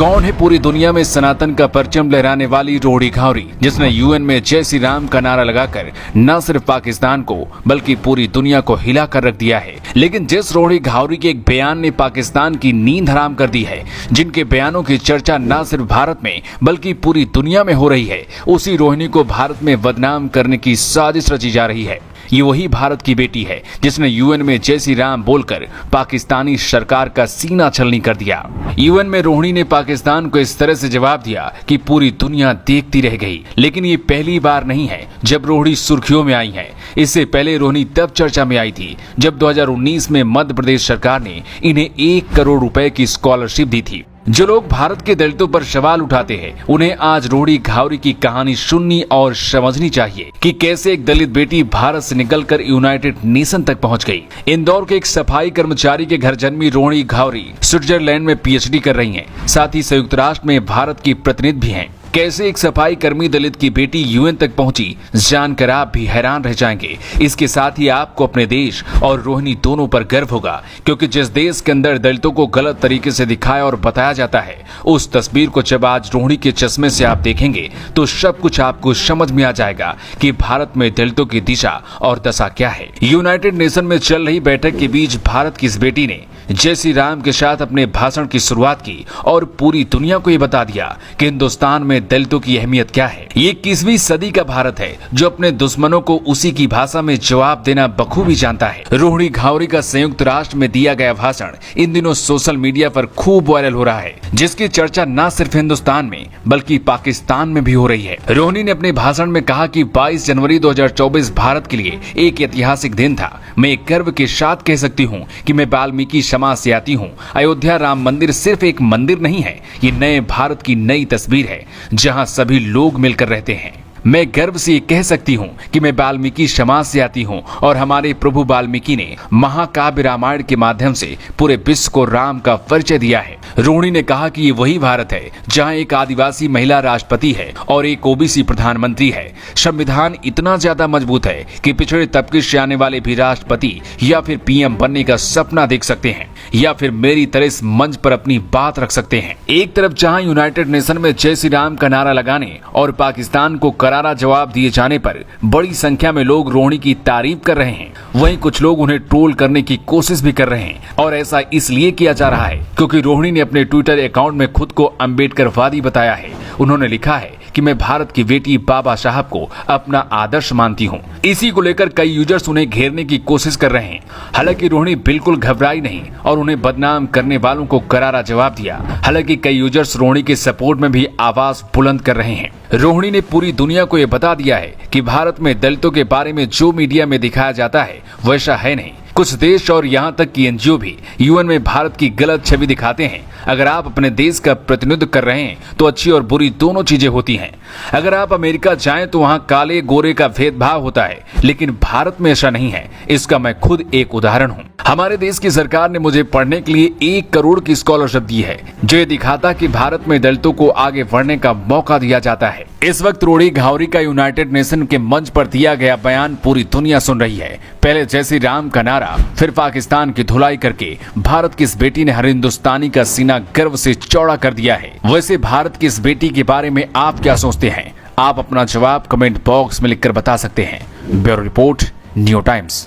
कौन है पूरी दुनिया में सनातन का परचम लहराने वाली रोड़ी घावरी, जिसने यूएन में जय श्री राम का नारा लगाकर न सिर्फ पाकिस्तान को बल्कि पूरी दुनिया को हिला कर रख दिया है। लेकिन जिस रोड़ी घावरी के एक बयान ने पाकिस्तान की नींद हराम कर दी है, जिनके बयानों की चर्चा न सिर्फ भारत में बल्कि पूरी दुनिया में हो रही है, उसी रोहिणी को भारत में बदनाम करने की साजिश रची जा रही है। ये वही भारत की बेटी है जिसने यूएन में जय श्री राम बोलकर पाकिस्तानी सरकार का सीना छलनी कर दिया। यूएन में रोहिणी ने पाकिस्तान को इस तरह से जवाब दिया कि पूरी दुनिया देखती रह गई। लेकिन ये पहली बार नहीं है जब रोहिणी सुर्खियों में आई है। इससे पहले रोहिणी तब चर्चा में आई थी जब 2019 में मध्य प्रदेश सरकार ने इन्हें 1 करोड़ रुपए की स्कॉलरशिप दी थी। जो लोग भारत के दलितों पर सवाल उठाते हैं, उन्हें आज रोड़ी घावरी की कहानी सुननी और समझनी चाहिए कि कैसे एक दलित बेटी भारत से निकलकर यूनाइटेड नेशन तक पहुंच गई। इंदौर के एक सफाई कर्मचारी के घर जन्मी रोड़ी घावरी स्विट्जरलैंड में पीएचडी कर रही हैं, साथ ही संयुक्त राष्ट्र में भारत की प्रतिनिधि भी हैं। कैसे एक सफाई कर्मी दलित की बेटी यूएन तक पहुंची, जानकर आप भी हैरान रह जाएंगे। इसके साथ ही आपको अपने देश और रोहिणी दोनों पर गर्व होगा, क्योंकि जिस देश के अंदर दलितों को गलत तरीके से दिखाया और बताया जाता है, उस तस्वीर को जब आज रोहिणी के चश्मे से आप देखेंगे तो सब कुछ आपको समझ में आ जाएगा कि भारत में दलितों की दिशा और दशा क्या है। यूनाइटेड नेशन में चल रही बैठक के बीच भारत की इस बेटी ने जय श्री राम के साथ अपने भाषण की शुरुआत की और पूरी दुनिया को ये बता दिया कि हिंदुस्तान में दलितों की अहमियत क्या है। ये 21वीं सदी का भारत है जो अपने दुश्मनों को उसी की भाषा में जवाब देना बखूबी जानता है। रोहिणी घावरी का संयुक्त राष्ट्र में दिया गया भाषण इन दिनों सोशल मीडिया पर खूब वायरल हो रहा है, जिसकी चर्चा न सिर्फ हिंदुस्तान में बल्कि पाकिस्तान में भी हो रही है। रोहिणी ने अपने भाषण में कहा कि 22 जनवरी 2024 भारत के लिए एक ऐतिहासिक दिन था। मैं गर्व के साथ कह सकती हूँ कि मैं वाल्मीकि समाज से आती हूँ। अयोध्या राम मंदिर सिर्फ एक मंदिर नहीं है, ये नए भारत की नई तस्वीर है जहां सभी लोग मिलकर रहते हैं। मैं गर्व से ये कह सकती हूँ कि मैं वाल्मीकि समाज से आती हूँ और हमारे प्रभु वाल्मीकि ने महाकाव्य रामायण के माध्यम से पूरे विश्व को राम का परिचय दिया है। रोहिणी ने कहा कि ये वही भारत है जहाँ एक आदिवासी महिला राष्ट्रपति है और एक ओबीसी प्रधानमंत्री है। संविधान इतना ज्यादा मजबूत है कि पिछड़े तबके से आने वाले भी राष्ट्रपति या फिर पीएम बनने का सपना देख सकते हैं या फिर मेरी तरह इस मंच पर अपनी बात रख सकते हैं। एक तरफ जहाँ यूनाइटेड नेशन में जय श्री राम का नारा लगाने और पाकिस्तान को करारा जवाब दिए जाने पर बड़ी संख्या में लोग रोहिणी की तारीफ कर रहे हैं, वहीं कुछ लोग उन्हें ट्रोल करने की कोशिश भी कर रहे हैं। और ऐसा इसलिए किया जा रहा है क्योंकि रोहिणी ने अपने ट्विटर अकाउंट में खुद को अम्बेडकरवादी बताया है। उन्होंने लिखा है कि मैं भारत की बेटी बाबा साहब को अपना आदर्श मानती हूँ। इसी को लेकर कई यूजर्स उन्हें घेरने की कोशिश कर रहे हैं। हालांकि रोहिणी बिल्कुल घबराई नहीं और उन्हें बदनाम करने वालों को करारा जवाब दिया। हालांकि कई यूजर्स रोहिणी के सपोर्ट में भी आवाज बुलंद कर रहे हैं। रोहिणी ने पूरी दुनिया को यह बता दिया है कि भारत में दलितों के बारे में जो मीडिया में दिखाया जाता है वैसा है नहीं। कुछ देश और यहाँ तक कि एनजीओ भी यूएन में भारत की गलत छवि दिखाते हैं। अगर आप अपने देश का प्रतिनिधित्व कर रहे हैं तो अच्छी और बुरी दोनों चीजें होती हैं। अगर आप अमेरिका जाएं तो वहाँ काले गोरे का भेदभाव होता है, लेकिन भारत में ऐसा नहीं है। इसका मैं खुद एक उदाहरण हूँ। हमारे देश की सरकार ने मुझे पढ़ने के लिए 1 करोड़ की स्कॉलरशिप दी है, जो ये दिखाता कि भारत में दलितों को आगे बढ़ने का मौका दिया जाता है। इस वक्त रोहिणी घावरी का यूनाइटेड नेशन के मंच पर दिया गया बयान पूरी दुनिया सुन रही है। पहले जय श्री राम का नारा, फिर पाकिस्तान की धुलाई करके भारत की इस बेटी ने हर हिंदुस्तानी का सीना गर्व से चौड़ा कर दिया है। वैसे भारत की इस बेटी के बारे में आप क्या सोचते हैं? आप अपना जवाब कमेंट बॉक्स में लिखकर बता सकते हैं। Bureau report, new times.